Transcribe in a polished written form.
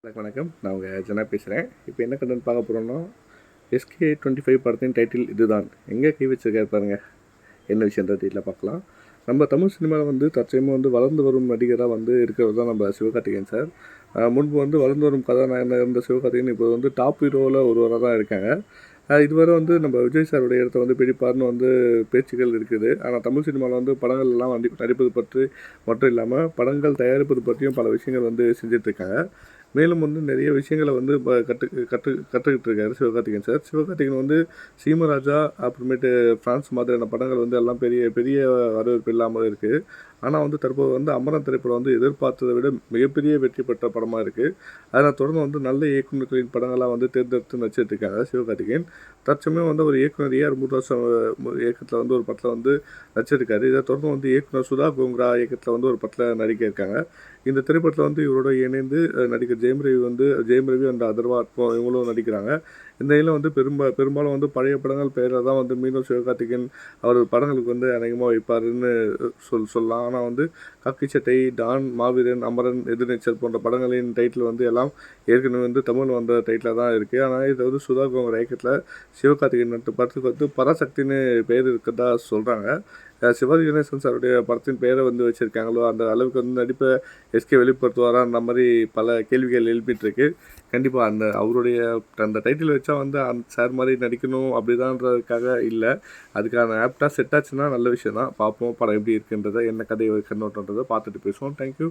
வணக்கம். நான் உங்கள் ஜனா பேசுகிறேன். இப்போ என்ன கண்டென்ட் பார்க்க போகிறோம்னா, SK25 படத்தின் டைட்டில் இதுதான். எங்கே கை வச்சிருக்காரு பாருங்க. என்ன விஷயன்ற டீட்டெயிலாக பார்க்கலாம். நம்ம தமிழ் சினிமாவில் தற்சமயம் வளர்ந்து வரும் நடிகராக இருக்கிறவர் தான் நம்ம சிவகார்த்திகேயன் சார். முன்பு வளர்ந்து வரும் கதாநாயகனாக இருந்த சிவகார்த்திகேயன் இப்போ டாப் ஹீரோவில் ஒருவராக தான் இருக்காங்க. இதுவரை நம்ம விஜய் சாருடைய இடத்த பிடிப்பார்னு பேச்சுக்கள் இருக்குது. ஆனால் தமிழ் சினிமாவில் படங்கள்லாம் நடிப்பது பற்றி மட்டும் இல்லாமல் படங்கள் தயாரிப்பது பற்றியும் பல விஷயங்கள் செஞ்சிட்ருக்காங்க. மேலும் நிறைய விஷயங்களை இப்போ கற்றுக்கிட்டு இருக்காரு சிவகார்த்திகேயன் சார். சிவகார்த்திகேயன் சீமராஜா, அப்புறமேட்டு ஃப்ரான்ஸ் மாதிரியான படங்கள் எல்லாம் பெரிய பெரிய வரவேற்பு இல்லாமல் இருக்குது. ஆனால் தற்போது அமரன் திரைப்படம் எதிர்பார்த்ததை விட மிகப்பெரிய வெற்றி பெற்ற படமாக இருக்குது. அதனை தொடர்ந்து நல்ல இயக்குநர்களின் படங்களாக தேர்ந்தெடுத்து நடிச்சிட்ருக்காங்க சிவகார்த்திகேயன். தற்சமயம் ஒரு இயக்குனர் ஏஆர் முருகதாஸ் இயக்கத்தில் ஒரு படத்தில் நடிச்சிருக்காரு. இதை தொடர்ந்து இயக்குனர் சுதா கோங்கரா இயக்கத்தில் ஒரு படத்தில் நடிக்க இருக்காங்க. இந்த திரைப்படத்தில் இவரோட இணைந்து நடிகர் ஜெயம் ரவி அண்ட் அதர்வா இவங்களும் நடிக்கிறாங்க. இந்த இதில் பெரும்பாலும் பழைய படங்கள் பெயரில் தான் மீண்டும் சிவகார்த்திகேயன் அவர் படங்களுக்கு அநேகமாக வைப்பாருன்னு சொல்லலாம். ஆனால் காக்கி சட்டை, டான், மாவீரன், அமரன், எதிர்நீச்சல் போன்ற படங்களின் டைட்டில் எல்லாம் ஏற்கனவே தமிழ் வந்த டைட்டில் தான் இருக்குது. ஆனால் இது சுதா கோங்கர் இயக்கத்தில் சிவகார்த்திகேயன் நடித்த படத்துக்கு பராசக்தின்னு பெயர் இருக்கிறதா சொல்கிறாங்க. சிவாஜி கணேசன் சாருடைய படத்தின் பெயரை வச்சுருக்காங்களோ அந்த அளவுக்கு நடிப்பை எஸ்கே வெளிப்படுத்துவாரா அந்த மாதிரி பல கேள்விகள் எழுப்பிட்டுருக்கு. கண்டிப்பாக அவருடைய அந்த டைட்டில் வச்சா அந்த சார் மாதிரி நடிக்கணும் அப்படிதான்றதுக்காக இல்லை, அதுக்கான ஆப்டாக செட் ஆச்சுன்னா நல்ல விஷயம் தான். பார்ப்போம் படம் எப்படி இருக்குன்றதை, என்ன கதை கண்ணோட்டன்றதை பார்த்துட்டு பேசுவோம். தேங்க்யூ.